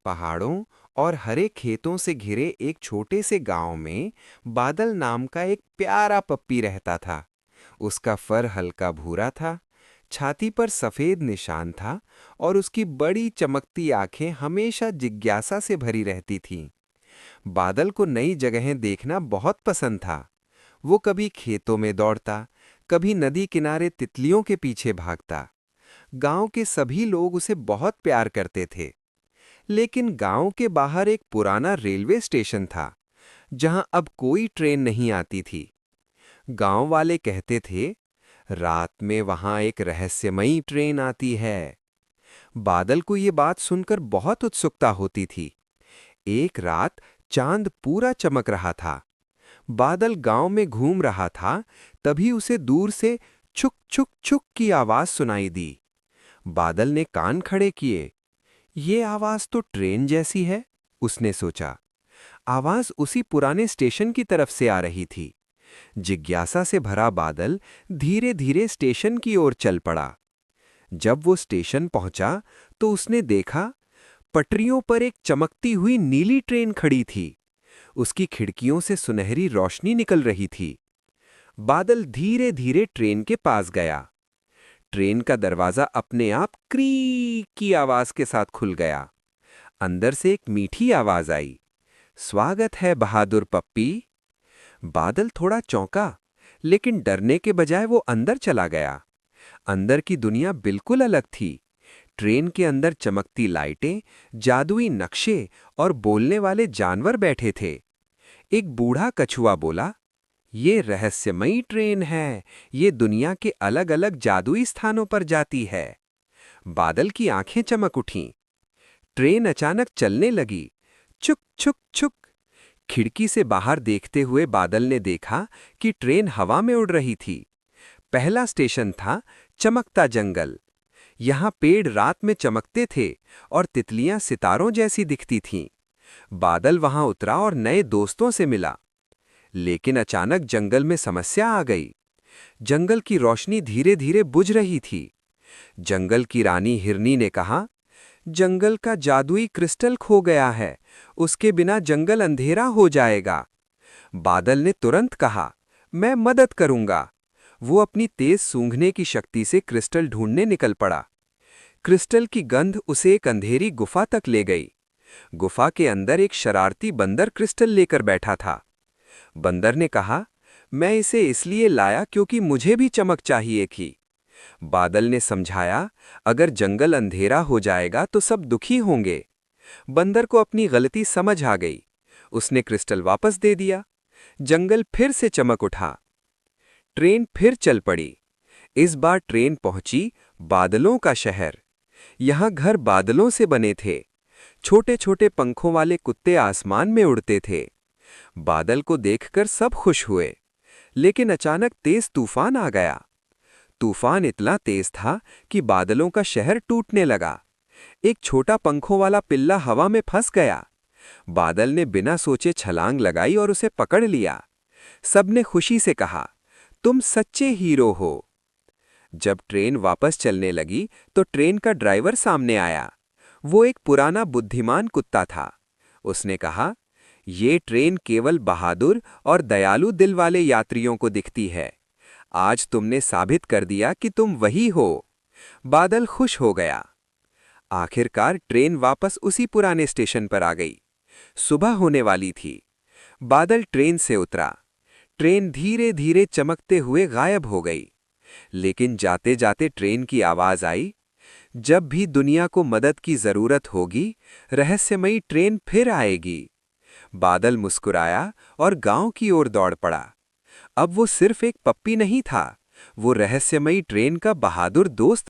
पहाड़ों और हरे खेतों से घिरे एक छोटे से गांव में बादल नाम का एक प्यारा पप्पी रहता था। उसका फर हल्का भूरा था, छाती पर सफेद निशान था और उसकी बड़ी चमकती आंखें हमेशा जिज्ञासा से भरी रहती थीं। बादल को नई जगहें देखना बहुत पसंद था। वो कभी खेतों में दौड़ता, कभी नदी किनारे तितलियों के पीछे भागता। गांव के सभी लोग उसे बहुत प्यार करते थे। लेकिन गांव के बाहर एक पुराना रेलवे स्टेशन था, जहां अब कोई ट्रेन नहीं आती थी। गांव वाले कहते थे, रात में वहां एक रहस्यमयी ट्रेन आती है। बादल को ये बात सुनकर बहुत उत्सुकता होती थी। एक रात चांद पूरा चमक रहा था। बादल गांव में घूम रहा था, तभी उसे दूर से छुक छुक छुक की आवाज सुनाई दी। बादल ने कान खड़े किए। ये आवाज तो ट्रेन जैसी है, उसने सोचा। आवाज उसी पुराने स्टेशन की तरफ से आ रही थी। जिज्ञासा से भरा बादल धीरे धीरे स्टेशन की ओर चल पड़ा। जब वो स्टेशन पहुंचा, तो उसने देखा, पटरियों पर एक चमकती हुई नीली ट्रेन खड़ी थी। उसकी खिड़कियों से सुनहरी रोशनी निकल रही थी। बादल धीरे धीरे ट्रेन के पास गया। ट्रेन का दरवाजा अपने आप क्री की आवाज के साथ खुल गया। अंदर से एक मीठी आवाज आई, स्वागत है बहादुर पप्पी। बादल थोड़ा चौंका, लेकिन डरने के बजाय वो अंदर चला गया। अंदर की दुनिया बिल्कुल अलग थी। ट्रेन के अंदर चमकती लाइटें, जादुई नक्शे और बोलने वाले जानवर बैठे थे। एक बूढ़ा कछुआ बोला, ये रहस्यमयी ट्रेन है, ये दुनिया के अलग अलग जादुई स्थानों पर जाती है। बादल की आंखें चमक उठीं। ट्रेन अचानक चलने लगी। छुक छुक छुक। खिड़की से बाहर देखते हुए बादल ने देखा कि ट्रेन हवा में उड़ रही थी। पहला स्टेशन था चमकता जंगल। यहाँ पेड़ रात में चमकते थे और तितलियां सितारों जैसी दिखती थीं। बादल वहां उतरा और नए दोस्तों से मिला। लेकिन अचानक जंगल में समस्या आ गई। जंगल की रोशनी धीरे धीरे बुझ रही थी। जंगल की रानी हिरनी ने कहा, जंगल का जादुई क्रिस्टल खो गया है, उसके बिना जंगल अंधेरा हो जाएगा। बादल ने तुरंत कहा, मैं मदद करूंगा। वो अपनी तेज सूंघने की शक्ति से क्रिस्टल ढूंढने निकल पड़ा। क्रिस्टल की गंध उसे एक अंधेरी गुफा तक ले गई। गुफा के अंदर एक शरारती बंदर क्रिस्टल लेकर बैठा था। बंदर ने कहा, मैं इसे इसलिए लाया क्योंकि मुझे भी चमक चाहिए थी। बादल ने समझाया, अगर जंगल अंधेरा हो जाएगा तो सब दुखी होंगे। बंदर को अपनी गलती समझ आ गई। उसने क्रिस्टल वापस दे दिया। जंगल फिर से चमक उठा। ट्रेन फिर चल पड़ी। इस बार ट्रेन पहुंची बादलों का शहर। यहाँ घर बादलों से बने थे। छोटे छोटे पंखों वाले कुत्ते आसमान में उड़ते थे। बादल को देखकर सब खुश हुए। लेकिन अचानक तेज तूफान आ गया। तूफान इतना तेज था कि बादलों का शहर टूटने लगा। एक छोटा पंखों वाला पिल्ला हवा में फंस गया। बादल ने बिना सोचे छलांग लगाई और उसे पकड़ लिया। सबने खुशी से कहा, तुम सच्चे हीरो हो। जब ट्रेन वापस चलने लगी तो ट्रेन का ड्राइवर सामने आया। वो एक पुराना बुद्धिमान कुत्ता था। उसने कहा, ये ट्रेन केवल बहादुर और दयालु दिल वाले यात्रियों को दिखती है। आज तुमने साबित कर दिया कि तुम वही हो। बादल खुश हो गया। आखिरकार ट्रेन वापस उसी पुराने स्टेशन पर आ गई। सुबह होने वाली थी। बादल ट्रेन से उतरा। ट्रेन धीरे धीरे चमकते हुए गायब हो गई। लेकिन जाते जाते ट्रेन की आवाज आई, जब भी दुनिया को मदद की जरूरत होगी, रहस्यमयी ट्रेन फिर आएगी। बादल मुस्कुराया और गांव की ओर दौड़ पड़ा। अब वो सिर्फ एक पप्पी नहीं था, वो रहस्यमयी ट्रेन का बहादुर दोस्त